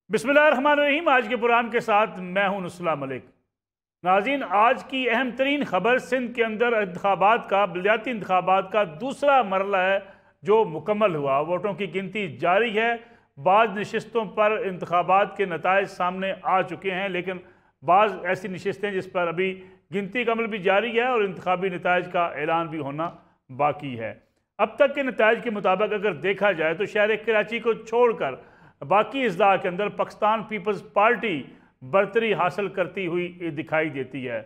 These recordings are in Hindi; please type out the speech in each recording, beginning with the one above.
बिस्मिल्लाहिर्रहमानिर्रहीम। आज के प्रोग्राम के साथ मैं हूं नुस्ला मलिक। नाज़रीन, आज की अहम तरीन खबर सिंध के अंदर इंतखाबात का, बलदियाती इंतखाबात का दूसरा मरला है जो मुकम्मल हुआ। वोटों की गिनती जारी है। बाज़ नशिस्तों पर इंतखाबात के नताइज सामने आ चुके हैं, लेकिन बाज़ ऐसी नशिस्तें जिस पर अभी गिनती का अमल भी जारी है और इंतखाबी नताइज का ऐलान भी होना बाकी है। अब तक के नताइज के मुताबिक अगर देखा जाए तो शहर कराची को छोड़कर बाकी अजला के अंदर पाकिस्तान पीपल्स पार्टी बरतरी हासिल करती हुई दिखाई देती है।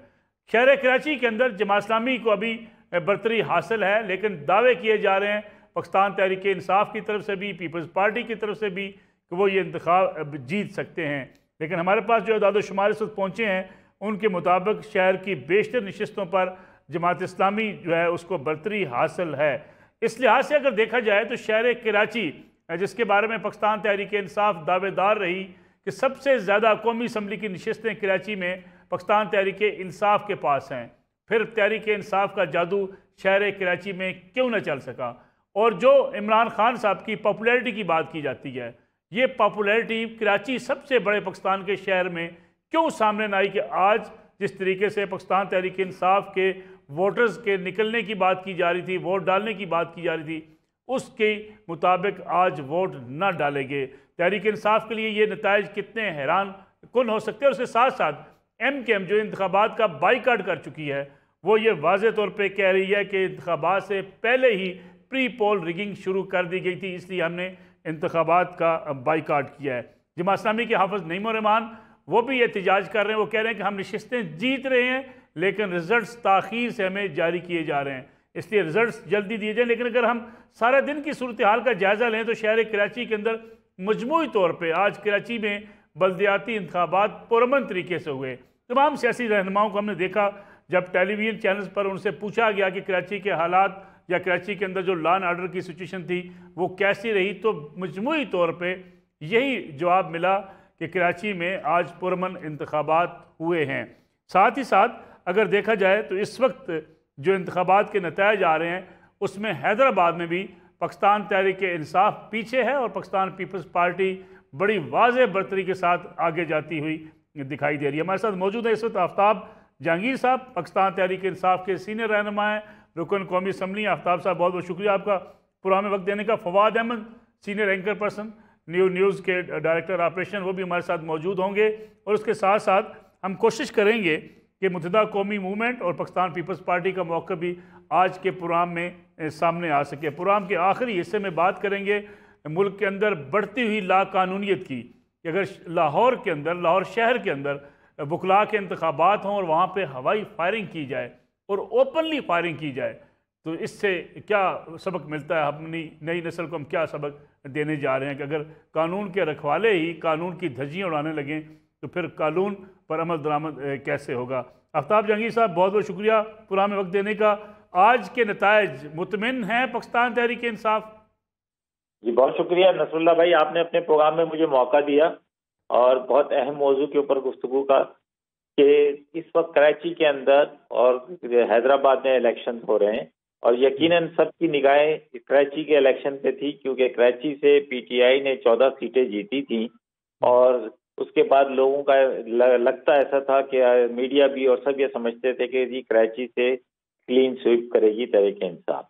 शहर कराची के अंदर जमात इस्लामी को अभी बरतरी हासिल है, लेकिन दावे किए जा रहे हैं पाकिस्तान तहरीक इंसाफ की तरफ से भी, पीपल्स पार्टी की तरफ से भी, कि वो ये इंतखाब जीत सकते हैं। लेकिन हमारे पास जो अदाद-ओ-शुमार इस वक्त पहुँचे हैं उनके मुताबिक शहर की बेशतर नशिस्तों पर जमात इस्लामी जो है उसको बरतरी हासिल है। इस लिहाज से अगर देखा जाए तो शहर कराची, जिसके बारे में पाकिस्तान तहरीक इंसाफ दावेदार रही कि सबसे ज़्यादा कौमी असम्बली की नशिस्तें कराची में पाकिस्तान तहरीक इंसाफ के पास हैं, फिर तहरीक इंसाफ का जादू शहर कराची में क्यों न चल सका। और जो इमरान खान साहब की पॉपुलैरिटी की बात की जाती है, ये पॉपुलैरिटी कराची सबसे बड़े पाकिस्तान के शहर में क्यों सामने न आई कि आज जिस तरीके से पाकिस्तान तहरीक इंसाफ के वोटर्स के निकलने की बात की जा रही थी, वोट डालने की बात की जा रही थी, उसके मुताबिक आज वोट न डाले गए। तहरीक इंसाफ के लिए ये नताइज कितने हैरान कुन हो सकते हैं। उसके साथ साथ MKM जो इंतखाबात का बाइकाट कर चुकी है, वो ये वाज़े तौर पे कह रही है कि इंतखाबात से पहले ही प्री पोल रिगिंग शुरू कर दी गई थी, इसलिए हमने इंतखाबात का बाइकाट किया है। जमात इस्लामी के हाफिज नईम-उर-रहमान वो भी एहतजाज कर रहे हैं। वो कह रहे हैं कि हम नशिस्तें जीत रहे हैं, लेकिन रिजल्ट ताख़ीर से हमें जारी किए जा रहे हैं, इसलिए रिजल्ट्स जल्दी दिए जाएँ। लेकिन अगर हम सारा दिन की सूरत हाल का जायज़ा लें तो शहर कराची के अंदर मजमूई तौर पे आज कराची में बल्दियाती इंतखाबात पुरअमन तरीके से हुए। तमाम सियासी रहनुमाओं को हमने देखा, जब टेलीविज़न चैनल्स पर उनसे पूछा गया कि कराची के हालात या कराची के अंदर जो लॉ एंड ऑर्डर की सिचुएशन थी वो कैसी रही, तो मजमूई तौर पर यही जवाब मिला कि कराची में आज पुरअमन इंतखाबात हुए हैं। साथ ही साथ अगर देखा जाए तो इस वक्त जो इंतखाबात के नताइज आ रहे हैं उसमें हैदराबाद में भी पाकिस्तान तहरीक इंसाफ पीछे है और पाकिस्तान पीपल्स पार्टी बड़ी वाज़ेह बरतरी के साथ आगे जाती हुई दिखाई दे रही है। हमारे साथ मौजूद है इस वक्त आफ्ताब जहांगीर साहब, पाकिस्तान तहरीक इंसाफ के सीनियर रहनुमा हैं, रुकन कौमी असम्बली। आफ्ताब साहब, बहुत बहुत शुक्रिया आपका प्रोग्राम में वक्त देने का। Fawad Ahmed, senior anchor person, news के डायरेक्टर ऑपरेशन, वो भी हमारे साथ मौजूद होंगे। और उसके साथ साथ हम कोशिश करेंगे कि मुत्तहिदा कौमी मूवमेंट और पाकिस्तान पीपल्स पार्टी का मौक़िफ़ भी आज के प्रोग्राम में सामने आ सके। प्रोग्राम के आखिरी हिस्से में बात करेंगे मुल्क के अंदर बढ़ती हुई लाकानूनियत की, कि अगर लाहौर के अंदर, लाहौर शहर के अंदर वकला के इंतखाबात हों और वहाँ पे हवाई फायरिंग की जाए और ओपनली फायरिंग की जाए, तो इससे क्या सबक मिलता है, अपनी नई नस्ल को हम क्या सबक देने जा रहे हैं कि अगर कानून के रखवाले ही कानून की धज्जियाँ उड़ाने लगें तो फिर कानून पर अमल दरामद कैसे होगा। आफ्ताब जहांगीर साहब, बहुत बहुत शुक्रिया प्रोग्राम में वक्त देने का। आज के नताइज मुतमिन हैं पाकिस्तान तहरीक इंसाफ? जी बहुत शुक्रिया नसरुल्लाह भाई, आपने अपने प्रोग्राम में मुझे मौका दिया और बहुत अहम मौजू के ऊपर गुफ्तगू का, कि इस वक्त कराची के अंदर और हैदराबाद में इलेक्शन हो रहे हैं और यकीनन सबकी निगाहें कराची के इलेक्शन पे थी, क्योंकि कराची से PTI ने 14 सीटें जीती थी और उसके बाद लोगों का लगता ऐसा था कि मीडिया भी और सब ये समझते थे कि जी कराची से क्लीन स्वीप करेगी तहरीक इंसाफ।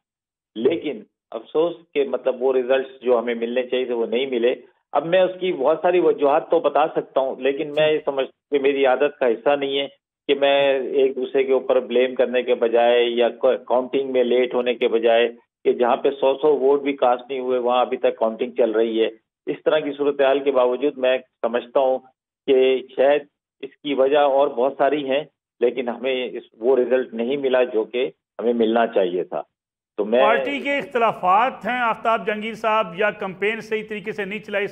लेकिन अफसोस के मतलब वो रिजल्ट्स जो हमें मिलने चाहिए थे वो नहीं मिले। अब मैं उसकी बहुत सारी वजूहात तो बता सकता हूँ, लेकिन मैं ये समझता कि मेरी आदत का हिस्सा नहीं है कि मैं एक दूसरे के ऊपर ब्लेम करने के बजाय या काउंटिंग में लेट होने के बजाय, कि जहाँ पे 100 वोट भी कास्ट नहीं हुए वहाँ अभी तक काउंटिंग चल रही है, इस तरह की सूरत हाल के बावजूद मैं समझता हूँ कि शायद इसकी वजह और बहुत सारी हैं, लेकिन हमें वो रिजल्ट नहीं मिला जो कि हमें मिलना चाहिए था। तो मैं पार्टी के इख्तलाफात हैं आफ्ताब जहांगीर साहब, या कैंपेन सही तरीके से नहीं चलाई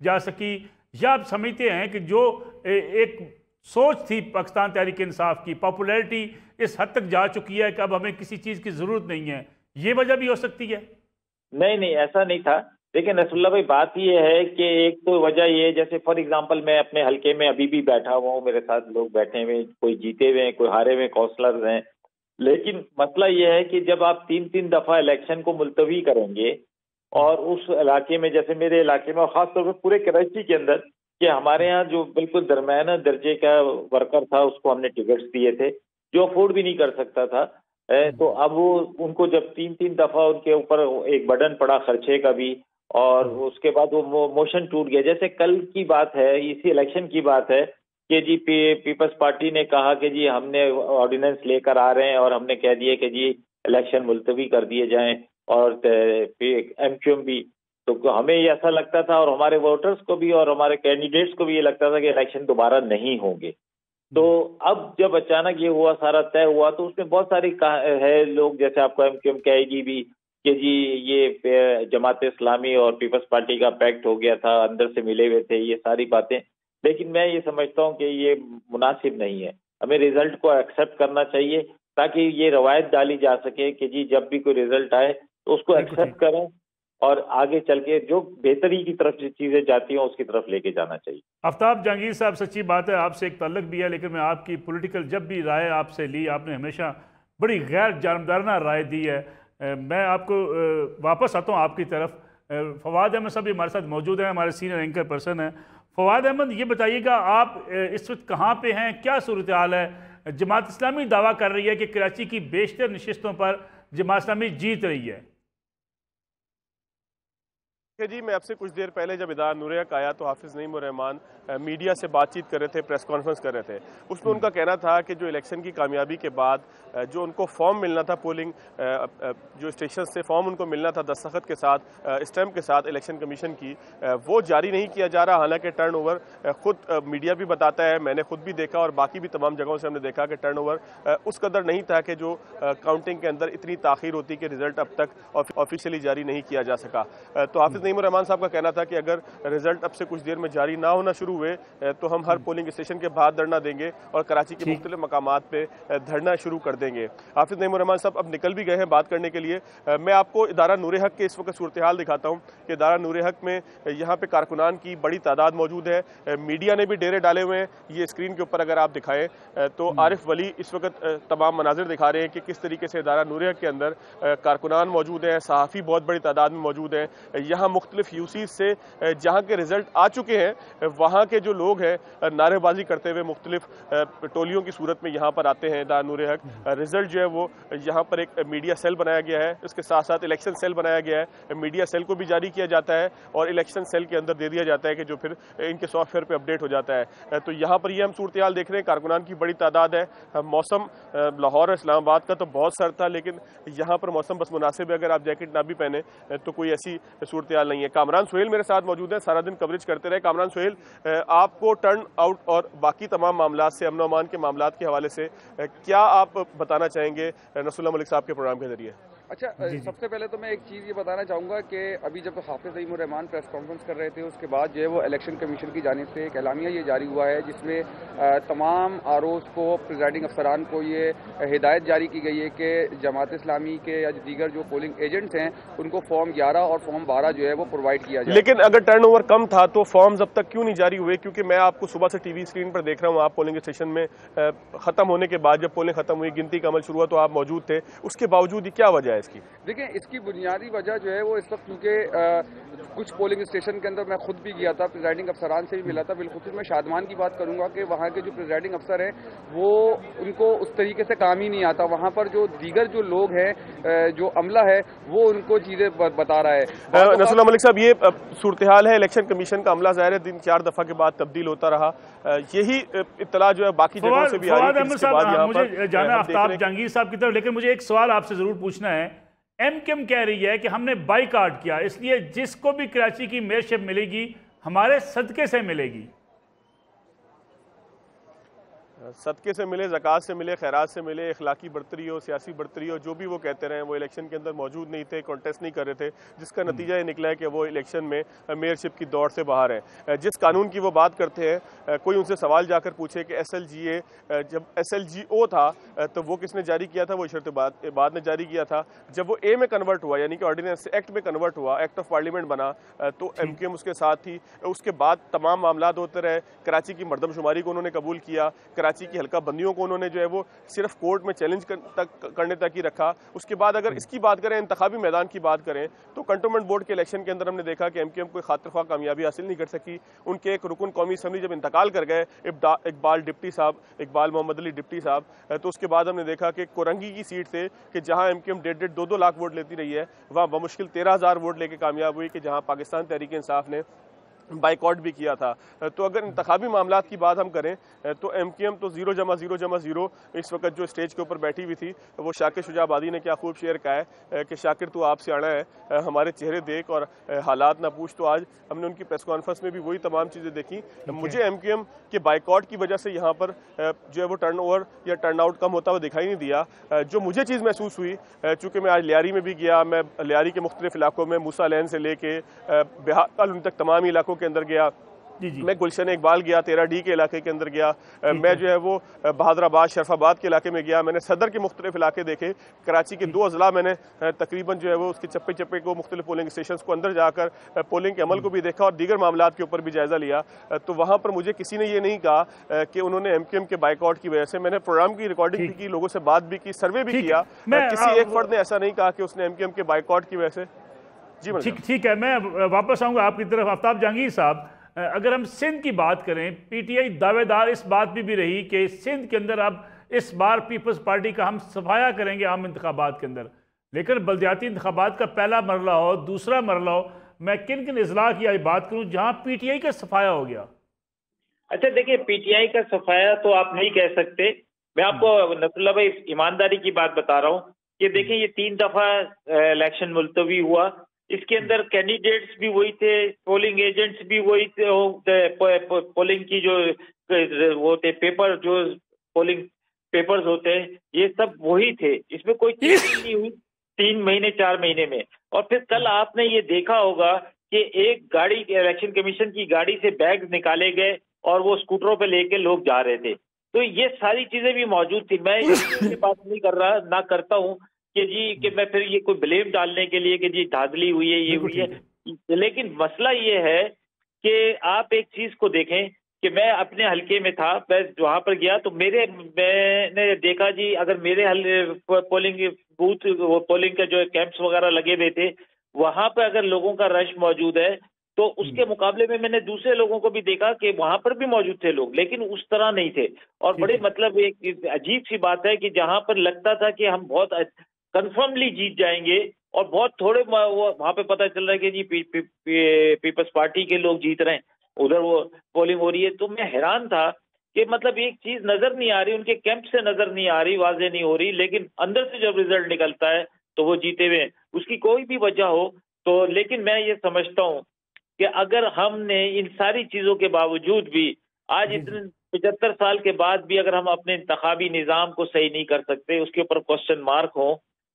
जा सकी, या आप समझते हैं कि जो एक सोच थी पाकिस्तान तहरीक इंसाफ की, पॉपुलैरिटी इस हद तक जा चुकी है कि अब हमें किसी चीज़ की ज़रूरत नहीं है, ये वजह भी हो सकती है? नहीं, ऐसा नहीं था। लेकिन नसरुल्लाह भाई, बात ये है कि एक तो वजह ये, जैसे फॉर एग्जांपल मैं अपने हलके में अभी भी बैठा हुआ हूँ, मेरे साथ लोग बैठे हुए, कोई जीते हुए हैं, कोई हारे हुए काउंसलर्स हैं, लेकिन मसला ये है कि जब आप 3-3 दफा इलेक्शन को मुलतवी करेंगे और उस इलाके में, जैसे मेरे इलाके में और खासतौर पर पूरे कराची के अंदर कि हमारे यहाँ जो बिल्कुल दरमियाना दर्जे का वर्कर था उसको हमने टिकट्स दिए थे, जो अफोर्ड भी नहीं कर सकता था। तो अब वो उनको जब 3-3 दफा उनके ऊपर एक बर्डन पड़ा खर्चे का भी, और उसके बाद वो मोशन टूट गया। जैसे कल की बात है, इसी इलेक्शन की बात है कि जी पीपल्स पार्टी ने कहा कि जी हमने ऑर्डिनेंस लेकर आ रहे हैं और हमने कह दिए कि जी इलेक्शन मुलतवी कर दिए जाएं, और एमक्यूएम भी। तो हमें ये ऐसा लगता था, और हमारे वोटर्स को भी और हमारे कैंडिडेट्स को भी ये लगता था कि इलेक्शन दोबारा नहीं होंगे। तो अब जब अचानक ये हुआ, सारा तय हुआ, तो उसमें बहुत सारी है लोग, जैसे आपको एमक्यूएम कहेगी भी कि जी ये जमात इस्लामी और पीपल्स पार्टी का पैक्ट हो गया था, अंदर से मिले हुए थे, ये सारी बातें। लेकिन मैं ये समझता हूँ कि ये मुनासिब नहीं है। हमें रिजल्ट को एक्सेप्ट करना चाहिए, ताकि ये रवायत डाली जा सके कि जी जब भी कोई रिजल्ट आए तो उसको एक्सेप्ट करें, और आगे चल के जो बेहतरी की तरफ चीजें जाती हैं उसकी तरफ लेके जाना चाहिए। आफ्ताब जहांगीर साहब, सच्ची बात है आपसे एक ताल्लुक भी है, लेकिन मैं आपकी पॉलिटिकल जब भी राय आपसे ली, आपने हमेशा बड़ी गैर जानबदाराना राय दी है। मैं आपको वापस आता हूँ आपकी तरफ। फवाद अहमद साहब हमारे साथ मौजूद हैं, हमारे सीनियर एंकर पर्सन हैं। फवाद अहमद, ये बताइएगा आप इस वक्त कहाँ पे हैं, क्या सूरत हाल है? जमात इस्लामी दावा कर रही है कि कराची की बेशतर नशिस्तों पर जमात इस्लामी जीत रही है। जी, मैं आपसे कुछ देर पहले जब इदारा नूर हक आया तो हाफिज़ नईम उर रहमान मीडिया से बातचीत कर रहे थे, प्रेस कॉन्फ्रेंस कर रहे थे। उसमें उनका कहना था कि जो इलेक्शन की कामयाबी के बाद जो उनको फॉर्म मिलना था, पोलिंग जो स्टेशन से फॉर्म उनको मिलना था दस्तखत के साथ, स्टैम्प के साथ इलेक्शन कमीशन की, वो जारी नहीं किया जा रहा। हालांकि टर्न ओवर खुद मीडिया भी बताता है, मैंने खुद भी देखा और बाकी भी तमाम जगहों से हमने देखा कि टर्न ओवर उस कदर नहीं था कि जो काउंटिंग के अंदर इतनी ताखीर होती कि रिजल्ट अब तक ऑफिशियली जारी नहीं किया जा सका। तो हाफिज़ नईम उर रहमान साहब का कहना था कि अगर रिजल्ट अब से कुछ देर में जारी ना होना शुरू हुए तो हम हर पोलिंग स्टेशन के बाहर धरना देंगे और कराची के मुख्तलिफ मकामात पे धरना शुरू कर देंगे। हाफिज़ नईम उर रहमान साहब अब निकल भी गए हैं बात करने के लिए। मैं आपको इदारा नूर हक के इस वक्त सूरत हाल दिखाता हूँ कि इदारा नूर हक में यहाँ पे कारकुनान की बड़ी तादाद मौजूद है। मीडिया ने भी डेरे डाले हुए हैं। ये स्क्रीन के ऊपर अगर आप दिखाएं तो आरिफ वली इस वक्त तमाम मनाजिर दिखा रहे हैं कि किस तरीके से इदारा नूर हक के अंदर कारकुनान मौजूद हैं, सहाफ़ी बहुत बड़ी तादाद में मौजूद हैं। यहाँ मुख्तलिफ यूसीज से जहाँ के रिजल्ट आ चुके हैं वहाँ के जो लोग हैं नारेबाजी करते हुए मुख्तलिफ टोलियों की सूरत में यहाँ पर आते हैं इदारा नूर हक। रिजल्ट जो है वो यहाँ पर एक मीडिया सेल बनाया गया है, इसके साथ साथ इलेक्शन सेल बनाया गया है। मीडिया सेल को भी जारी किया जाता है और इलेक्शन सेल के अंदर दे दिया जाता है कि जो फिर इनके सॉफ्टवेयर पर अपडेट हो जाता है। तो यहाँ पर ये हम सूरत हाल देख रहे हैं, कारकुनान की बड़ी तादाद है। मौसम लाहौर और इस्लामाबाद का तो बहुत सर्द था, लेकिन यहाँ पर मौसम बस मुनासिब है, अगर आप जैकेट ना भी पहने तो कोई ऐसी सूरत हाल नहीं है। कामरान सुहेल मेरे साथ मौजूद है, सारा दिन कवरेज करते रहे। कामरान सुहेल, आपको टर्न आउट और बाकी तमाम मामलात से, अमन अमान के मामलात के हवाले से क्या आप बताना चाहेंगे नसरुल्लाह मलिक साहब के प्रोग्राम के जरिए? अच्छा, सबसे पहले तो मैं एक चीज़ ये बताना चाहूँगा कि अभी जब हाफिज़ नईम उर रहमान प्रेस कॉन्फ्रेंस कर रहे थे उसके बाद जो है वो इलेक्शन कमीशन की जानिब से एक एलामिया ये जारी हुआ है जिसमें तमाम आरओज़ को, प्रिजाइडिंग अफसरान को ये हिदायत जारी की गई है कि जमात इस्लामी के या दीगर जो पोलिंग एजेंट्स हैं उनको फॉर्म 11 और फॉर्म 12 जो है वो प्रोवाइड किया जाए। लेकिन अगर टर्न ओवर कम था तो फॉर्म्स अब तक क्यों नहीं जारी हुए? क्योंकि मैं आपको सुबह से टीवी स्क्रीन पर देख रहा हूँ, आप पोलिंग स्टेशन में खत्म होने के बाद, जब पोलिंग खत्म हुई, गिनती का अमल शुरू हुआ तो आप मौजूद थे, उसके बावजूद क्या वजह है इसकी? देखिए, इसकी बुनियादी वजह जो है वो इस वक्त, क्योंकि कुछ पोलिंग स्टेशन के अंदर मैं खुद भी गया था, प्रिजाइडिंग अफसरान से भी मिला था। बिलखुसूस मैं शादमान की बात करूंगा कि वहाँ के जो प्रिजाइडिंग अफसर हैं वो उनको उस तरीके से काम ही नहीं आता। वहाँ पर जो दीगर जो लोग हैं, जो अमला है, वो उनको चीजें बता रहा है। नसरुल्लाह मलिक साहब, ये सूरत हाल है, इलेक्शन कमीशन का अमला ज़ाहिर है दिन 4 दफा के बाद तब्दील होता रहा। यही इत्तला जो है बाकी जगहों से भी आ रही है। मुझे जाना आफ्ताब जहांगीर साहब की तरफ, लेकिन मुझे एक सवाल आपसे जरूर पूछना है। एमक्यूएम कह रही है कि हमने बाइकाट किया, इसलिए जिसको भी कराची की मेयरशिप मिलेगी हमारे सदके से मिलेगी। सदके से मिले, ज़कात से मिले, खैरात से मिले, इखलाकी बर्तरी हो, सियासी बर्तरी हो, जो भी वो कहते रहे, वो इलेक्शन के अंदर मौजूद नहीं थे, कॉन्टेस्ट नहीं कर रहे थे, जिसका नतीजा ये निकला है कि वो इलेक्शन में मेयरशिप की दौड़ से बाहर है। जिस कानून की वो बात करते हैं, कोई उनसे सवाल जाकर पूछे कि SLGA जब SLGO था तो वो किसने जारी किया था? वो इशरत बाद ने जारी किया था। जब वो A में कन्वर्ट हुआ, यानी कि ऑर्डिनेंस एक्ट में कन्वर्ट हुआ, एक्ट ऑफ पार्लियामेंट बना, तो MQM उसके साथ थी। उसके बाद तमाम मामला होते रहे। कराची की मरदमशुमारी को उन्होंने कबूल किया, कराची कराची की हल्का बंदियों को उन्होंने जो है वो सिर्फ कोर्ट में चैलेंज करने तक ही रखा। उसके बाद अगर इसकी बात करें, इंतखाबी मैदान की बात करें, तो कंटोनमेंट बोर्ड के इलेक्शन के अंदर हमने देखा कि MQM कोई खातिर ख्वाह कामयाबी हासिल नहीं कर सकी। उनके एक रुकन कौमी असम्बली जब इंतकाल कर गए, इकबाल मोहम्मद अली डिप्टी साहब, तो उसके बाद हमने देखा कि कोरंगी की सीट से कि जहां MQM 1.5-2 लाख वोट लेती रही है, वहां बमुश्किल 13,000 वोट लेके कामयाब हुई कि जहां पाकिस्तान तहरीक इंसाफ ने बाइकआउट भी किया था। तो अगर इंतखाबी मामलात की बात हम करें तो MQM तो 0-0-0 इस वक्त जो स्टेज के ऊपर बैठी हुई थी, वो शाकिर शुजाबादी ने क्या खूब शेयर कहा है कि शाकिर तू आपसे आना है, हमारे चेहरे देख और हालात ना पूछ। तो आज हमने उनकी प्रेस कॉन्फ्रेंस में भी वही तमाम चीज़ें देखी। मुझे MQM के बाइकआउट की वजह से यहाँ पर जो है वो टर्नओवर या टर्नआउट कम होता हुआ दिखाई नहीं दिया। जो मुझे चीज़ महसूस हुई, चूँकि मैं आज लियारी में भी गया, मैं लियारी के मुख्तलिफ इलाकों में मूसा लैन से लेके बिहार उन तक तमाम इलाकों के अंदर गया। मैं गुलशन इकबाल गया, 13D के इलाके के अंदर गया, मैं जो है वो बहादुराबाद शरफाबाद के इलाके में गया, मैंने सदर के मुख्तलिफ इलाके देखे, कराची के 2 अजला मैंने तकरीबन जो है वो उसके चप्पे चप्पे को मुख्तलिफ पोलिंग स्टेशन को अंदर जाकर पोलिंग के अमल को भी देखा और दीगर मामलात के ऊपर भी जायजा लिया। तो वहाँ पर मुझे किसी ने ये नहीं कहा कि उन्होंने MQM के बाइकआउट की वजह से, मैंने प्रोग्राम की रिकॉर्डिंग भी की, लोगों से बात भी की, सर्वे भी किया, किसी एक फर्द ने ऐसा नहीं कहा कि उसने MQM के बाइकआउट की वजह से। जी ठीक है, मैं वापस आऊँगा आपकी तरफ। आफ्ताब जहांगीर साहब, अगर हम सिंध की बात करें, PTI दावेदार इस बात भी रही कि सिंध के अंदर अब इस बार पीपल्स पार्टी का हम सफाया करेंगे आम इंतखाबात के अंदर, लेकिन बलदियाती इंतखाबात का पहला मरला हो, दूसरा मरला हो, मैं किन किन अजला की आज बात करूं जहां PTI का सफाया हो गया? अच्छा देखिए, PTI का सफाया तो आप नहीं कह सकते। मैं आपको नसरुल्लाह भाई ईमानदारी की बात बता रहा हूँ कि देखिए ये 3 दफा इलेक्शन मुलतवी हुआ, इसके अंदर कैंडिडेट्स भी वही थे, पोलिंग एजेंट्स भी वही थे, पोलिंग की जो वो थे पेपर, जो पोलिंग पेपर्स होते हैं, ये सब वही थे, इसमें कोई चीज नहीं हुई 3 महीने 4 महीने में। और फिर कल आपने ये देखा होगा कि एक गाड़ी, इलेक्शन कमीशन की गाड़ी से बैग निकाले गए और वो स्कूटरों पे लेके लोग जा रहे थे। तो ये सारी चीजें भी मौजूद थी। मैं इसकी बात नहीं कर रहा, ना करता हूँ कि मैं फिर ये कोई ब्लेम डालने के लिए कि जी धांधली हुई है, ये हुई है, लेकिन मसला ये है कि आप एक चीज को देखें कि मैं अपने हलके में था, मैं वहां पर गया तो मैंने देखा जी, अगर मेरे पोलिंग बूथ, वो पोलिंग के जो कैंप्स वगैरह लगे हुए थे, वहां पर अगर लोगों का रश मौजूद है तो उसके मुकाबले में मैंने दूसरे लोगों को भी देखा कि वहां पर भी मौजूद थे लोग, लेकिन उस तरह नहीं थे। और बड़े मतलब एक अजीब सी बात है कि जहां पर लगता था कि हम बहुत कंफर्मली जीत जाएंगे और बहुत थोड़े वहां पे पता चल रहा है कि जी पीपल्स पार्टी के लोग जीत रहे हैं, उधर वो पोलिंग हो रही है। तो मैं हैरान था कि मतलब एक चीज नजर नहीं आ रही, उनके कैंप से नजर नहीं आ रही, वाजे नहीं हो रही, लेकिन अंदर से जब रिजल्ट निकलता है तो वो जीते हुए, उसकी कोई भी वजह हो तो। लेकिन मैं ये समझता हूँ कि अगर हमने इन सारी चीजों के बावजूद भी आज इतने 75 साल के बाद भी अगर हम अपने इंतखाबी निज़ाम को सही नहीं कर सकते, उसके ऊपर क्वेश्चन मार्क हो,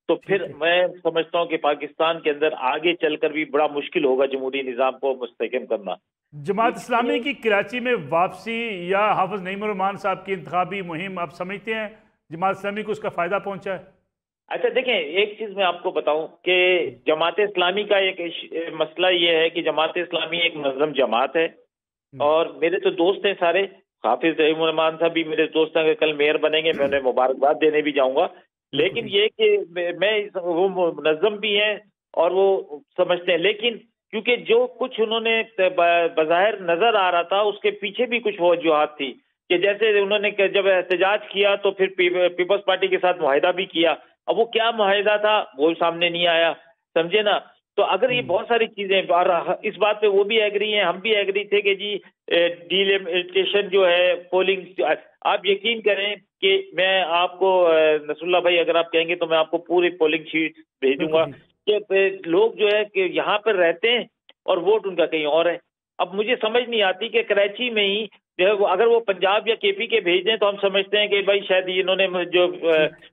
तो फिर मैं समझता हूं कि पाकिस्तान के अंदर आगे चलकर भी बड़ा मुश्किल होगा जमहूरी निज़ाम को मुस्तहकम करना। जमात इस्लामी की कराची में वापसी या हाफिज नईमुर रहमान साहब की इंतखाबी मुहिम, आप समझते हैं जमात इस्लामी को उसका फायदा पहुंचा है? अच्छा देखें, एक चीज मैं आपको बताऊं कि जमात इस्लामी का एक मसला ये है कि जमात इस्लामी एक मुनज़्ज़म जमात है और मेरे तो दोस्त हैं सारे, हाफिज नईमुर रहमान साहब भी मेरे दोस्त हैं, कल मेयर बनेंगे, मैं उन्हें मुबारकबाद देने भी जाऊंगा। लेकिन ये कि मैं वो मुनज़्ज़म भी हैं और वो समझते हैं, लेकिन क्योंकि जो कुछ उन्होंने बज़ाहिर नजर आ रहा था उसके पीछे भी कुछ वजूहात थी कि जैसे उन्होंने जब एहतजाज किया तो फिर पीपल्स पार्टी के साथ मुआहिदा भी किया, अब वो क्या मुआहिदा था वो सामने नहीं आया, समझे ना। तो अगर ये बहुत सारी चीजें, और इस बात पे वो भी एग्री हैं, हम भी एग्री थे कि जी डिलिमिटेशन जो है पोलिंग, आप यकीन करें कि मैं आपको नसरुल्लाह भाई अगर आप कहेंगे तो मैं आपको पूरी पोलिंग शीट भेज दूंगा कि लोग जो है कि यहाँ पर रहते हैं और वोट उनका कहीं और है। अब मुझे समझ नहीं आती कि कराची में ही अगर वो पंजाब या KP के भेज दें तो हम समझते हैं कि भाई शायद इन्होंने जो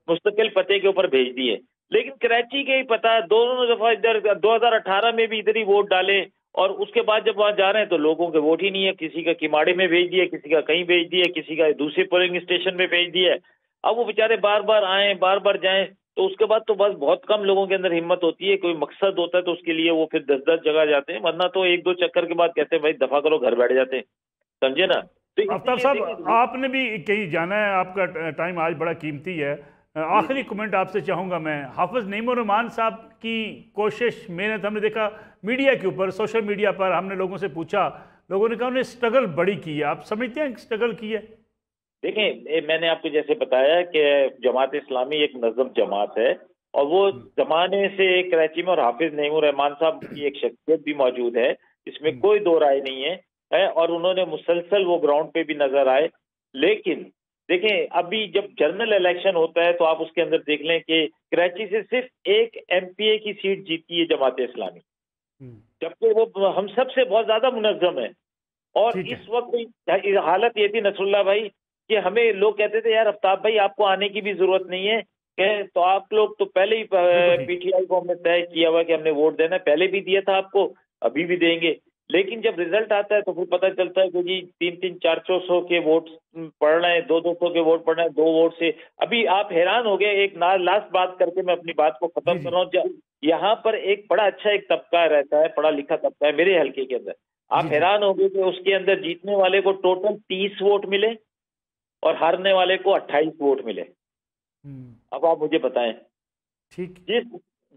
मुस्तकिल पते के ऊपर भेज दिए, लेकिन कराची के ही पता, दोनों दफा इधर 2018 में भी इधर ही वोट डाले और उसके बाद जब वहां जा रहे हैं तो लोगों के वोट ही नहीं है, किसी का किमाड़े में भेज दिए, किसी का कहीं भेज दिए, किसी का दूसरे पोलिंग स्टेशन में भेज दिया। अब वो बेचारे बार बार आए बार बार जाएं, तो उसके बाद तो बस बहुत कम लोगों के अंदर हिम्मत होती है, कोई मकसद होता है तो उसके लिए वो फिर 10-10 जगह जाते हैं, वरना तो 1-2 चक्कर के बाद कहते हैं भाई दफा करो, घर बैठ जाते हैं, समझे ना। आफ्ताब साहब, आपने भी कहीं जाना है, आपका टाइम आज बड़ा कीमती है। आखिरी कमेंट आपसे चाहूँगा मैं, हाफिज नईमुर-रहमान साहब की कोशिश, मेहनत हमने देखा मीडिया के ऊपर, सोशल मीडिया पर हमने लोगों से पूछा, लोगों ने कहा उन्होंने स्ट्रगल बड़ी की है। आप समझते हैं स्ट्रगल की है? देखें, मैंने आपको जैसे बताया कि जमात इस्लामी एक नज़म जमात है और वो जमाने से कराची में, और हाफिज नईमुर-रहमान साहब की एक शख्सियत भी मौजूद है, इसमें कोई दो राय नहीं है और उन्होंने मुसलसल वो ग्राउंड पे भी नजर आए। लेकिन देखें, अभी जब जनरल इलेक्शन होता है तो आप उसके अंदर देख लें कि कराची से सिर्फ एक MPA की सीट जीती है जमात इस्लामी, जबकि वो हम सबसे बहुत ज्यादा मुनज़्ज़म है। और इस वक्त हालत ये थी नसरुल्लाह भाई कि हमें लोग कहते थे यार आफ्ताब भाई आपको आने की भी जरूरत नहीं है, तो आप लोग तो पहले ही PTI को हमने तय किया हुआ कि हमने वोट देना है, पहले भी दिया था आपको, अभी भी देंगे। लेकिन जब रिजल्ट आता है तो फिर पता चलता है कि जी 300, 400 के वोट पड़ रहे हैं, 200 के वोट पड़ रहे हैं, 2 वोट से। अभी आप हैरान हो गए। एक लास्ट बात करके मैं अपनी बात को खत्म कर रहा हूँ। यहाँ पर एक बड़ा अच्छा एक तबका रहता है, पढ़ा लिखा तबका है मेरे हल्के के अंदर। आप हैरान हो गए कि उसके अंदर जीतने वाले को टोटल 30 वोट मिले और हारने वाले को 28 वोट मिले। अब आप मुझे बताएं, ठीक,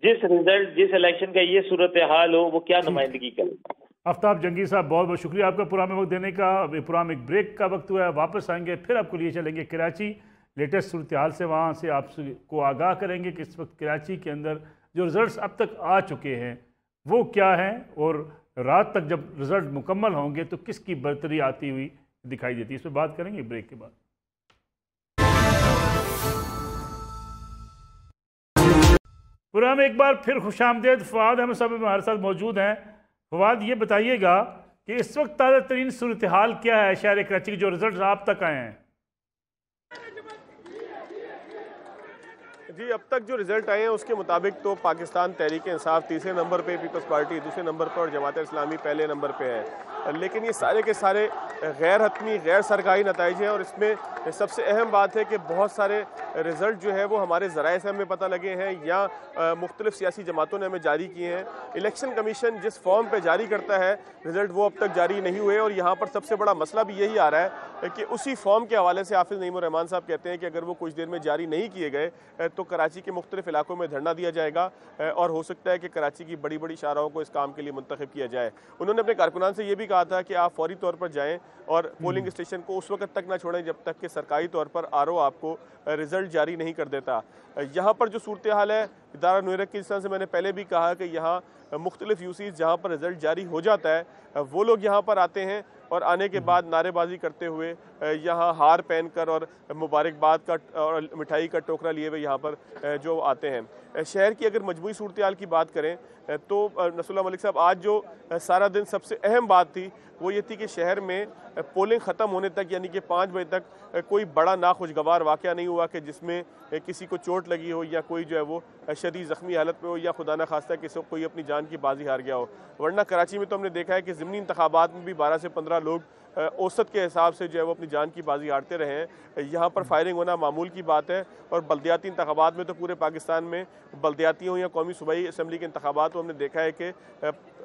जिस रिजल्ट, जिस इलेक्शन का ये सूरत हाल हो, वो क्या नुमाइंदगी करे। आफ्ताब जंगी साहब, बहुत बहुत शुक्रिया आपका प्रोग्राम में वक्त देने का। प्रोग्राम एक ब्रेक का वक्त हुआ है, वापस आएंगे फिर आपको लिए चलेंगे कराची, लेटेस्ट सूरत हाल से, वहाँ से आपको आगाह करेंगे कि इस वक्त कराची के अंदर जो रिजल्ट्स अब तक आ चुके हैं वो क्या हैं, और रात तक जब रिजल्ट मुकम्मल होंगे तो किसकी बरतरी आती हुई दिखाई देती है। इस पर बात करेंगे ब्रेक के बाद। प्रोग्राम में एक बार फिर खुशामदीद। फवाद अहमद साहब हमारे साथ मौजूद हैं। फवाद, ये बताइएगा कि इस वक्त ताज़ा तरीन सूरत हाल क्या है शहर कराची के, जो रिजल्ट आप तक आए हैं? जी, अब तक जो रिजल्ट आए हैं उसके मुताबिक तो पाकिस्तान तहरीक इंसाफ तीसरे नंबर पे, पीपल्स पार्टी दूसरे नंबर पर और जमात इस्लामी पहले नंबर पे है। लेकिन ये सारे के सारे गैर हतमी, गैर सरकारी नताइज हैं और इसमें सबसे अहम बात है कि बहुत सारे रिज़ल्ट जो है वो हमारे ज़राए से हमें पता लगे हैं या मुख्तलिफ सियासी जमातों ने हमें जारी किए हैं। इलेक्शन कमीशन जिस फॉर्म पे जारी करता है रिज़ल्ट, वो अब तक जारी नहीं हुए और यहाँ पर सबसे बड़ा मसला भी यही आ रहा है कि उसी फॉर्म के हवाले से हाफिज नईमुर-रहमान साहब कहते हैं कि अगर वो कुछ देर में जारी नहीं किए गए तो कराची के मुख्तलिफ इलाकों में धरना दिया जाएगा और हो सकता है कि कराची की बड़ी बड़ी शाहराहों को इस काम के लिए मुंतखब किया जाए। उन्होंने अपने कारकुनान से ये भी कहा था कि आप फौरी तौर पर जाएं और पोलिंग स्टेशन को उस वक्त तक ना छोड़ें जब तक कि सरकारी तौर पर RO आपको रिजल्ट जारी नहीं कर देता। यहाँ पर जो सूरत हाल है इदारा नुरक की, इस तरह से मैंने पहले भी कहा कि यहाँ मुख्तलिफ यूसीज जहाँ पर रिजल्ट जारी हो जाता है वो लोग यहाँ पर आते हैं और आने के बाद नारेबाजी करते हुए यहाँ हार पहनकर और मुबारकबाद का और मिठाई का टोकरा लिए हुए यहाँ पर जो आते हैं। शहर की अगर मजमूई सूरत हाल की बात करें तो नसरुल्लाह मलिक साहब, आज जो सारा दिन सबसे अहम बात थी वो ये थी कि शहर में पोलिंग ख़त्म होने तक यानी कि 5 बजे तक कोई बड़ा नाखुशगवार वाक़या नहीं हुआ कि जिसमें किसी को चोट लगी हो या कोई जो है वो शदीद ज़ख्मी हालत में हो या खुदा न खास्ता किसी कोई अपनी जान की बाजी हार गया हो। वरना कराची में तो हमने देखा है कि ज़िमनी इंतखाबात में भी 12 से 15 लोग औसत के हिसाब से जो है वो अपनी जान की बाजी हारते रहे हैं। यहाँ पर फायरिंग होना मामूल की बात है और बल्दियाती इंतखाबात में तो पूरे पाकिस्तान में बल्दियातियों या कौमी सूबाई असम्बली के इंतखाबात में हमने देखा है कि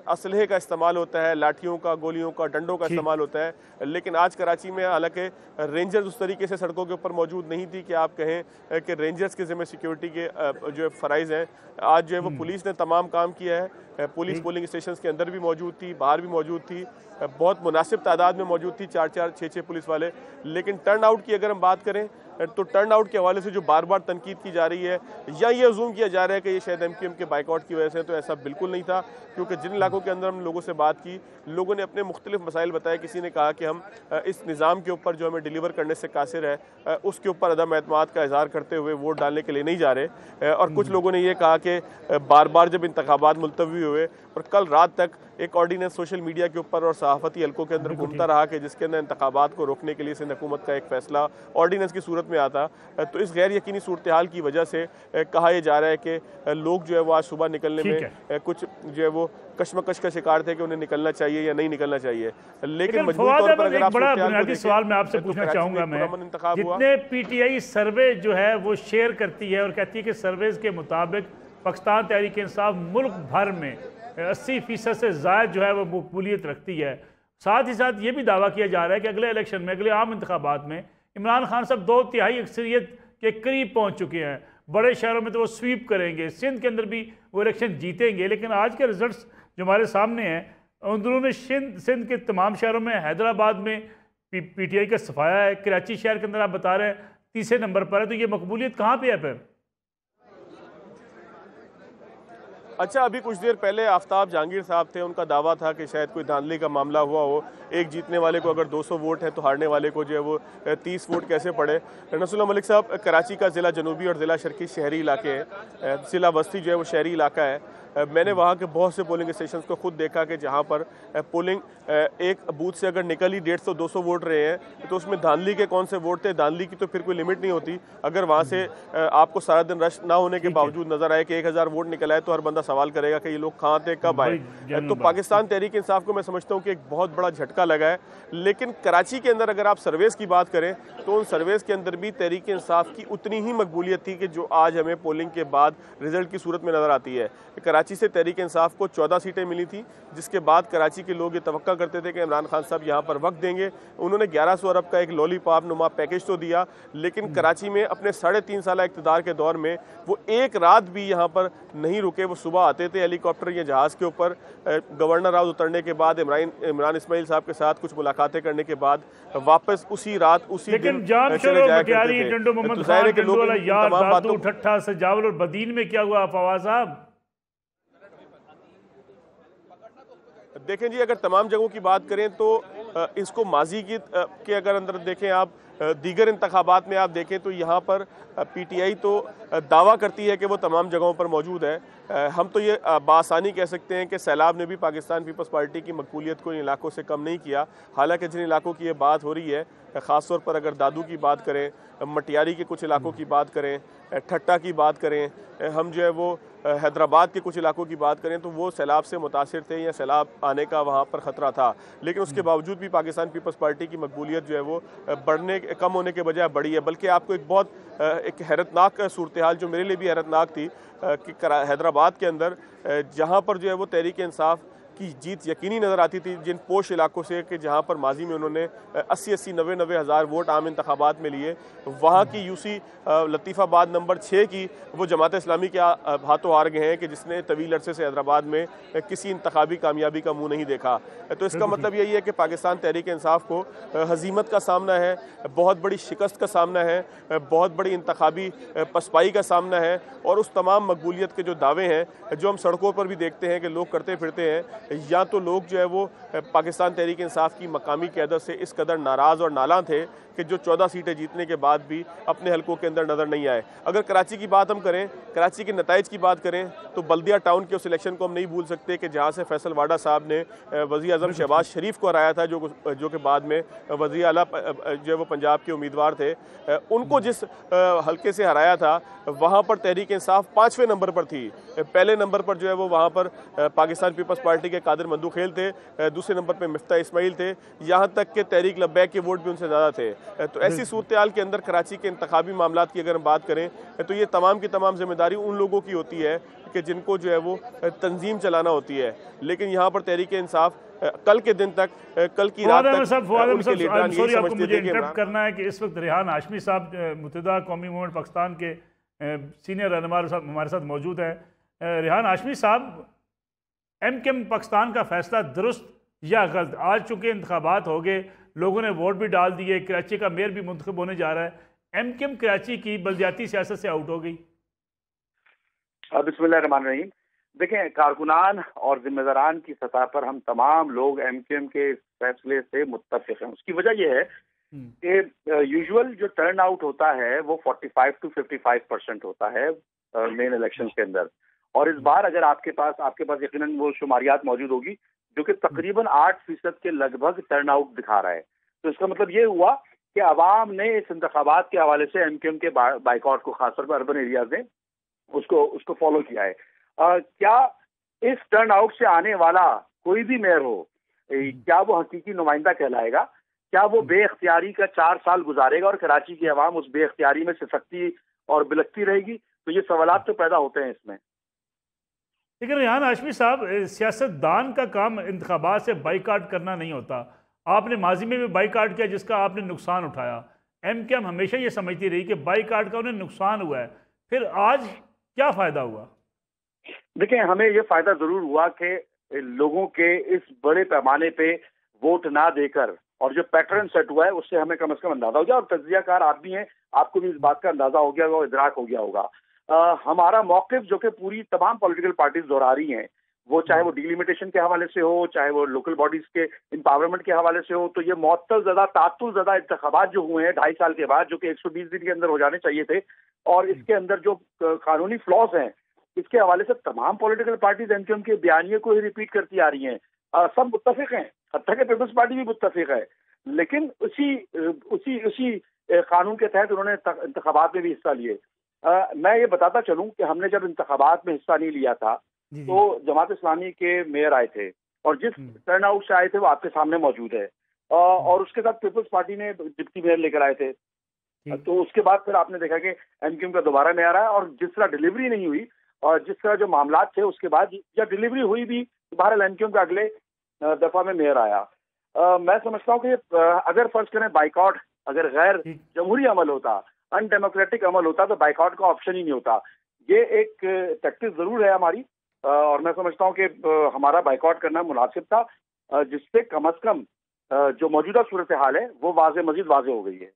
असलहे का इस्तेमाल होता है, लाठियों का, गोलियों का, डंडों का इस्तेमाल होता है। लेकिन आज कराची में हालांकि रेंजर्स उस तरीके से सड़कों के ऊपर मौजूद नहीं थी कि आप कहें कि रेंजर्स के ज़िम्मे सिक्योरिटी के जो फ़राइज़ हैं। आज जो है वो पुलिस ने तमाम काम किया है। पुलिस पोलिंग स्टेशन के अंदर भी मौजूद थी, बाहर भी मौजूद थी, बहुत मुनासिब तादाद में मौजूद थी, 4-4, 6-6 पुलिस वाले। लेकिन टर्न आउट की अगर हम बात करें तो टर्न आउट के हवाले से जो बार बार तनकीद की जा रही है या ये अजूम किया जा रहा है कि ये शायद MQM के बाइकआउट की वजह से, तो ऐसा बिल्कुल नहीं था। क्योंकि जिन इलाकों के अंदर हम लोगों से बात की, लोगों ने अपने मुख्तलिफ मसाइल बताए। किसी ने कहा कि हम इस निज़ाम के ऊपर जो हमें डिलीवर करने से कासिर है उसके ऊपर अदम एतमाद का इजहार करते हुए वोट डालने के लिए नहीं जा रहे। और कुछ लोगों ने यह कहा कि बार बार जब इंतखाबात मुलतवी हुए और कल रात तक एक ऑर्डिनेंस सोशल मीडिया के ऊपर और सहाफ़ती हलकों के अंदर घूमता रहा कि जिसके अंदर इंतखाबात को रोकने के लिए सिंध हुकूमत का एक फ़ैसला ऑर्डिनेंस की सूरत में आता, तो इस गैर यकीनी सूरत हाल की वजह से कहा यह जा रहा है कि लोग जो है वो आज सुबह निकलने में कुछ जो है वो कशमकश का शिकार थे कि उन्हें निकलना चाहिए या नहीं निकलना चाहिए। लेकिन मजबूत तौर पर अगर आप बड़ा बुनियादी सवाल मैं आपसे पूछना चाहूँगा, मैं जितने PTI सर्वे जो है वो शेयर करती है और कहती है कि सर्वेज के मुताबिक पाकिस्तान तहरीक इंसाफ मुल्क भर में 80% से ज़ायद जो है वो मकबूलियत रखती है, साथ ही साथ ये भी दावा किया जा रहा है कि अगले इलेक्शन में, अगले आम इंतखाबात में इमरान खान साहब 2/3 अक्सरियत के करीब पहुंच चुके हैं। बड़े शहरों में तो वो स्वीप करेंगे, सिंध के अंदर भी वो इलेक्शन जीतेंगे। लेकिन आज के रिजल्ट्स जो हमारे सामने हैं, अंदरूनी सिंध के तमाम शहरों में, हैदराबाद में PTI का सफाया है, कराची शहर के अंदर आप बता रहे हैं तीसरे नंबर पर है, तो ये मकबूलियत कहाँ पे है फिर? अच्छा, अभी कुछ देर पहले आफ्ताब जहांगीर साहब थे, उनका दावा था कि शायद कोई धांधली का मामला हुआ हो, एक जीतने वाले को अगर 200 वोट है तो हारने वाले को जो है वो 30 वोट कैसे पड़े। नसरुल्लाह मलिक साहब, कराची का ज़िला जनूबी और ज़िला शर्की शहरी इलाके हैं, ज़िला बस्ती जो है वो शहरी इलाका है। मैंने वहाँ के बहुत से पोलिंग स्टेशन को खुद देखा कि जहाँ पर पोलिंग एक बूथ से अगर निकल ही 150-200 वोट रहे हैं तो उसमें धांधली के कौन से वोट थे। धांधली की तो फिर कोई लिमिट नहीं होती। अगर वहाँ से आपको सारा दिन रश ना होने के बावजूद नजर आए कि 1000 वोट निकल आए तो हर बंदा सवाल करेगा कि ये लोग कहाँ थे, कब आए। तो पाकिस्तान तहरीक इंसाफ को मैं समझता हूँ कि एक बहुत बड़ा झटका लगा है। लेकिन कराची के अंदर अगर आप सर्वेस की बात करें तो उन सर्वेस के अंदर भी तहरीक इंसाफ की उतनी ही मकबूलियत थी कि जो आज हमें पोलिंग के बाद रिजल्ट की सूरत में नजर आती है। कराची से तहरीक इंसाफ को 14 सीटें मिली थी, जिसके बाद कराची के लोग ये तवक्का करते थे कि इमरान खान साहब यहाँ पर वक्त देंगे। उन्होंने 1100 अरब का एक लॉलीपॉप नुमा पैकेज तो दिया, लेकिन कराची में अपने 3.5 साल इक़्तिदार के दौर में वो एक रात भी यहाँ पर नहीं रुके। वो सुबह आते थे हेलीकॉप्टर या जहाज़ के ऊपर, गवर्नर हाउस उतरने के बाद इमरान इस्माइल साहब के साथ कुछ मुलाकातें करने के बाद वापस उसी रात उसी दिन चले जाया करते थे। तो ज़ाहिर है कि लोग तमाम बातों ठट्ठा सजावल और बदीन में क्या हुआ फवाद साहब? देखें जी, अगर तमाम जगहों की बात करें तो इसको माजी के अगर अंदर देखें आप, दीगर इंतखाबात में आप देखें तो यहाँ पर PTI तो दावा करती है कि वो तमाम जगहों पर मौजूद है। हम तो ये बासानी कह सकते हैं कि सैलाब ने भी पाकिस्तान पीपल्स पार्टी की मकबूलियत को इन इलाकों से कम नहीं किया। हालांकि जिन इलाकों की ये बात हो रही है, ख़ास तौर पर अगर दादू की बात करें, मटियारी के कुछ इलाकों की बात करें, ठट्टा की बात करें, हम जो है वो हैदराबाद के कुछ इलाकों की बात करें तो वो सैलाब से मुतासिर थे या सैलाब आने का वहाँ पर ख़तरा था। लेकिन उसके बावजूद भी पाकिस्तान पीपल्स पार्टी की मकबूलियत जो है वो कम होने के बजाय बढ़ी है। बल्कि आपको एक बहुत एक हैरतनाक सूरत हाल जो मेरे लिए भी हैरतनाक थी कि हैदराबाद के अंदर जहाँ पर जो है वो तहरीक इंसाफ की जीत यकीनी नज़र आती थी, जिन पोश इलाकों से कि जहाँ पर माजी में उन्होंने 80-80, 90-90 हज़ार वोट आम इंतखाबात में लिए, वहाँ की UC लतीफ़ाबाद नंबर 6 की वो जमात इस्लामी के हाथों हार गए हैं कि जिसने तवील अरसे से हैदराबाद में किसी इंतखाबी कामयाबी का मुँह नहीं देखा। तो इसका मतलब यही है कि पाकिस्तान तहरीक इंसाफ को हजीमत का सामना है, बहुत बड़ी शिकस्त का सामना है, बहुत बड़ी इंतखाबी पसपाई का सामना है। और उस तमाम मकबूलियत के जो दावे हैं जो हम सड़कों पर भी देखते हैं कि लोग करते फिरते हैं, या तो लोग जो है वो पाकिस्तान तहरीक इंसाफ की मकामी क़यादत से इस कदर नाराज़ और नाला थे कि जो 14 सीटें जीतने के बाद भी अपने हलकों के अंदर नज़र नहीं आए। अगर कराची की बात हम करें, कराची के नताइज की बात करें तो बल्दिया टाउन के उस इलेक्शन को हम नहीं भूल सकते कि जहाँ से फैसल वाडा साहब ने वज़ीर आज़म शहबाज शरीफ को हराया था, जो कि बाद में वज़ीर आला जो है वो पंजाब के उम्मीदवार थे। उनको जिस हलके से हराया था वहाँ पर तहरीक इंसाफ 5वें नंबर पर थी। पहले नंबर पर जो है वो वहाँ पर पाकिस्तान पीपल्स पार्टी के कादिर मंदूखेल थे, दूसरे नंबर पर मिफ्ता इस्माइल थे, यहाँ तक कि तहरीक लब्बैक के वोट भी उनसे ज़्यादा थे। तो ऐसी सूरत हाल के अंदर कराची के इंतखाबी मामलात की अगर हम बात करें तो ये तमाम की तमाम जिम्मेदारी उन लोगों की होती है कि जिनको जो है वो तंजीम चलाना होती है। लेकिन यहाँ पर तहरीक इंसाफ कल के दिन तक, कल की रात तक मुझे इंटरप्ट करना है कि इस वक्त रेहान हाशमी साहब मुत्तहिदा कौमी मूवमेंट पाकिस्तान के सीनियर रहनुमा हमारे साथ मौजूद है। रेहान हाशमी साहब, MKM पाकिस्तान का फैसला दुरुस्त या गलत? आज चूंकि इंतखाबात हो गए, लोगों ने वोट भी डाल दिए, कराची का मेयर भी मुंतखब होने जा रहा है, MKM कराची की बल्दियाती सियासत से आउट हो गई। बिस्मिल्लाहिर्रहमानिर्रहीम। देखें, कारकुनान और जिम्मेदारान की सतह पर हम तमाम लोग MKM के फैसले से मुत्तफिक हैं। उसकी वजह यह है कि यूजुअल जो टर्न आउट होता है वो 45 to 55% होता है मेन इलेक्शन के अंदर, और इस बार अगर आपके पास यकीनन वो शुमारियात मौजूद होगी जो कि तकरीबन 8% के लगभग टर्न आउट दिखा रहा है। तो इसका मतलब ये हुआ कि अवाम ने इस इंतखाबात के हवाले से MKM के बाइकआउट को, खासतौर पर अर्बन एरियाज में उसको फॉलो किया है। क्या इस टर्न आउट से आने वाला कोई भी मेयर हो, क्या वो हकीकी नुमाइंदा कहलाएगा? क्या वो बेख्तियारी का 4 साल गुजारेगा और कराची की अवाम उस बेख्तियारी में सिसकती और बिलकती रहेगी? तो ये सवालात तो पैदा होते हैं इसमें। लेकिन रेहान हाशमी साहब, सियासतदान का काम इंतखाबात से बाइकाट करना नहीं होता। आपने माजी में भी बाइकाट किया जिसका आपने नुकसान उठाया। एमकेएम हमेशा ये समझती रही कि बाइकाट का उन्हें नुकसान हुआ है, फिर आज क्या फ़ायदा हुआ? देखिए, हमें ये फायदा जरूर हुआ कि लोगों के इस बड़े पैमाने पे वोट ना देकर और जो पैटर्न सेट हुआ है उससे हमें कम से कम अंदाजा हो गया, और तज्जियाकार आप भी हैं, आपको भी इस बात का अंदाजा हो गया होगा, इदराक हो गया होगा। हमारा मौक़िफ़ जो कि पूरी तमाम पॉलिटिकल पार्टीज दोहरा रही हैं, वो चाहे वो डिलिमिटेशन के हवाले से हो, चाहे वो लोकल बॉडीज के एम्पावरमेंट के हवाले से हो, तो ये मुअत्तल ज़्यादा तातुल ज़्यादा इंतखाबात जो हुए हैं 2.5 साल के बाद, जो कि 120 दिन के अंदर हो जाने चाहिए थे, और इसके अंदर जो कानूनी फ्लॉज हैं, इसके हवाले से तमाम पॉलिटिकल पार्टीज एमकेएम के बयानिए को ही रिपीट करती आ रही हैं। सब मुत्तफिक हैं, हत्ता के पीपल्स पार्टी भी मुत्तफिक है, लेकिन उसी उसी उसी कानून के तहत उन्होंने इंतखाबात में भी हिस्सा लिए। मैं ये बताता चलूं कि हमने जब इंतखाबात में हिस्सा नहीं लिया था तो जमात इस्लामी के मेयर आए थे, और जिस टर्न आउट से आए थे वो आपके सामने मौजूद है, और उसके साथ पीपल्स पार्टी ने डिप्टी मेयर लेकर आए थे। तो उसके बाद फिर आपने देखा कि एमकेएम का दोबारा मेयर आया, और जिस तरह डिलीवरी नहीं हुई और जिस तरह जो मामलात थे उसके बाद या डिलीवरी हुई भी, बहरहाल एमकेएम का अगले दफा में मेयर आया। मैं समझता हूँ कि अगर फर्ज करें बाइकआउट अगर गैर जमहूरी अमल होता, अनडेमोक्रेटिक अमल होता, तो बाइकआउट का ऑप्शन ही नहीं होता। ये एक टैक्टिस जरूर है हमारी, और मैं समझता हूँ कि हमारा बाइकआउट करना मुनासिब था, जिससे कम अज कम जो मौजूदा सूरत हाल है वो मजीद वाज़े हो गई है।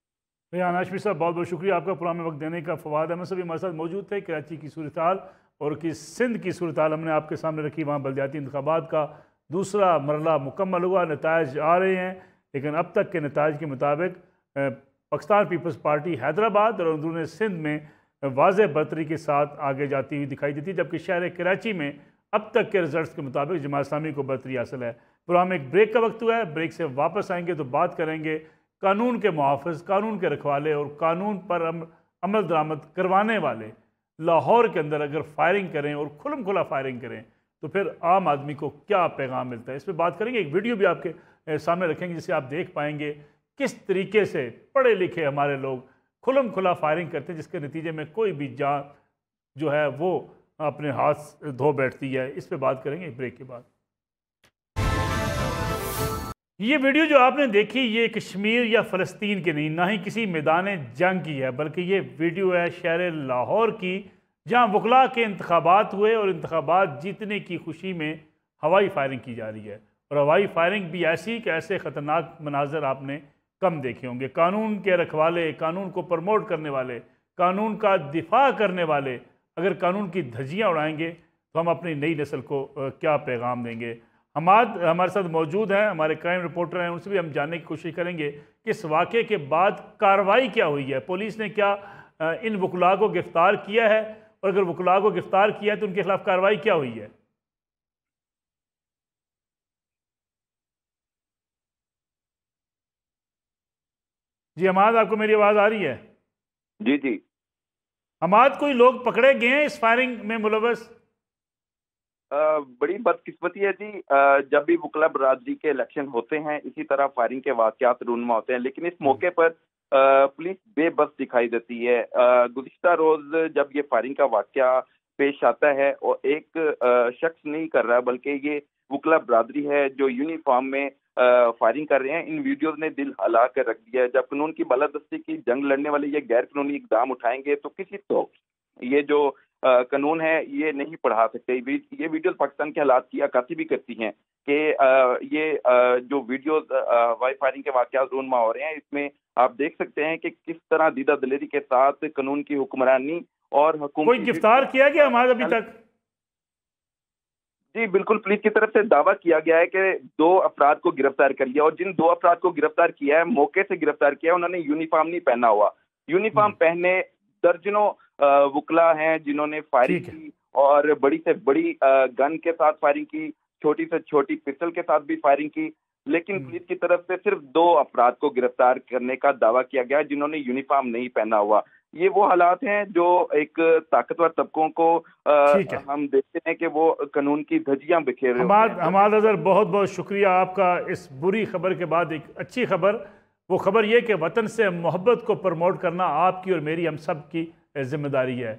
रेहान हाशमी साहब, बहुत बहुत शुक्रिया आपका पुराना वक्त देने का। फवाद अहमद साहब हमारे साथ मौजूद थे। कराची की सूरत हाल और कि सिंध की सूरत हाल हमने आपके सामने रखी। वहाँ बलदियाती इंतखाबात का दूसरा मरला मुकम्मल हुआ, नताइज आ रहे हैं, लेकिन अब तक के नताइज के मुताबिक पाकिस्तान पीपल्स पार्टी हैदराबाद और अंदरून सिंध में वाज़ेह बरतरी के साथ आगे जाती हुई दिखाई देती, जबकि शहर कराची में अब तक के रिजल्ट के मुताबिक जमात इस्लामी को बरतरी हासिल है। प्रोग्राम एक ब्रेक का वक्त हुआ है, ब्रेक से वापस आएंगे तो बात करेंगे कानून के मुहाफ़िज़, कानून के रखवाले और कानून पर अमल दरामद करवाने वाले लाहौर के अंदर अगर फायरिंग करें और खुलम खुला फायरिंग करें तो फिर आम आदमी को क्या पैगाम मिलता है। इस पर बात करेंगे। एक वीडियो भी आपके सामने रखेंगे जिसे आप देख पाएंगे किस तरीके से पढ़े लिखे हमारे लोग खुलम खुला फायरिंग करते हैं, जिसके नतीजे में कोई भी जान जो है वो अपने हाथ धो बैठती है। इस पर बात करेंगे ब्रेक के बाद। ये वीडियो जो आपने देखी ये कश्मीर या फ़लस्तीन की नहीं, ना ही किसी मैदान जंग की है, बल्कि ये वीडियो है शहर लाहौर की, जहाँ वकला के इंतखाबात हुए और इंतखाबात जीतने की खुशी में हवाई फायरिंग की जा रही है। और हवाई फायरिंग भी ऐसी कि ऐसे ख़तरनाक मनाजर आपने कम देखे होंगे। कानून के रखवाले, कानून को प्रमोट करने वाले, कानून का दिफा करने वाले अगर कानून की धज्जियाँ उड़ाएंगे तो हम अपनी नई नस्ल को क्या पैगाम देंगे। हमाद हमारे साथ मौजूद हैं, हमारे क्राइम रिपोर्टर हैं, उनसे भी हम जानने की कोशिश करेंगे कि इस वाक़े के बाद कार्रवाई क्या हुई है, पुलिस ने क्या इन वकला को गिरफ्तार किया है, और अगर वकला को गिरफ्तार किया है तो उनके खिलाफ कार्रवाई क्या हुई है। जी हमाद, आपको मेरी आवाज़ आ रही है? जी जी। हमाद, कोई लोग पकड़े गए हैं इस फायरिंग में मुलव्वस? बड़ी बदकिस्मती है जी, जब भी वकला बरादरी के इलेक्शन होते हैं इसी तरह फायरिंग के वाक़यात रूनमा होते हैं, लेकिन इस मौके पर पुलिस बेबस दिखाई देती है। गुज़िश्ता रोज़ जब ये फायरिंग का वाक़या पेश आता है और एक शख्स नहीं कर रहा बल्कि ये वकला बरादरी है जो यूनिफॉर्म में फायरिंग कर रहे हैं, इन वीडियोज ने दिल हिला कर रख दिया है। जब कानून की बालादस्ती की जंग लड़ने वाले ये गैर कानूनी इकदाम उठाएंगे तो किसी तो ये जो कानून है ये नहीं पढ़ा सकते। ये वीडियोस पाकिस्तान के हालात की अक्कासी भी करती हैं कि ये जो वीडियोस हवाई फायरिंग के वाक़यात रूनमा हो रहे हैं, इसमें आप देख सकते हैं कि किस तरह दीदा दिलेरी के साथ कानून की हुक्मरानी और हुकूमत। कोई गिरफ्तार किया गया हमारे अभी तक? जी बिल्कुल, पुलिस की तरफ से दावा किया गया है कि 2 अफराद को गिरफ्तार कर लिया, और जिन 2 अफराद को गिरफ्तार किया है मौके से गिरफ्तार किया है, उन्होंने यूनिफॉर्म नहीं पहना हुआ। यूनिफॉर्म पहने दर्जनों वकला हैं जिन्होंने फायरिंग की, और बड़ी से बड़ी गन के साथ फायरिंग की, छोटी से छोटी पिस्टल के साथ भी फायरिंग की, लेकिन पुलिस की तरफ से सिर्फ 2 अफराद को गिरफ्तार करने का दावा किया गया जिन्होंने यूनिफॉर्म नहीं पहना हुआ। ये वो हालात हैं जो एक ताकतवर तबकों को हम देखते हैं कि वो कानून की धज्जियां बिखेर रहे हैं। हमाद अज़हर, बहुत बहुत शुक्रिया आपका। इस बुरी खबर के बाद एक अच्छी खबर, वो खबर ये कि वतन से मोहब्बत को प्रमोट करना आपकी और मेरी, हम सब की जिम्मेदारी है।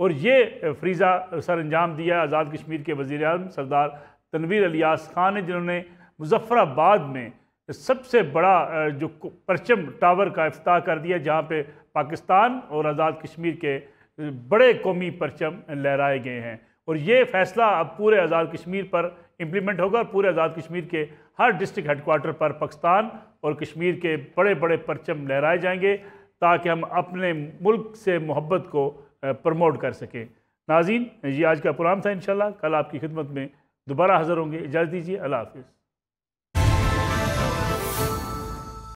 और ये फ्रीज़ा सर अंजाम दिया आज़ाद कश्मीर के वज़ीर आज़म सरदार तनवीर इलियास खान ने, जिन्होंने मुजफ्फराबाद में सबसे बड़ा जो परचम टावर का इफ्तिताह कर दिया, जहाँ पे पाकिस्तान और आज़ाद कश्मीर के बड़े कौमी परचम लहराए गए हैं। और ये फ़ैसला अब पूरे आज़ाद कश्मीर पर इम्प्लीमेंट होगा और पूरे आज़ाद कश्मीर के हर डिस्ट्रिक्ट हेडकोार्टर पर पाकिस्तान और कश्मीर के बड़े बड़े परचम लहराए जाएंगे, ताकि हम अपने मुल्क से मोहब्बत को प्रमोट कर सकें। नाज़रीन, ये आज का प्रोग्राम था। इंशाल्लाह कल आपकी खिदमत में दोबारा हाज़िर होंगे। इजाज़त दीजिए। अल्लाह हाफ़िज़।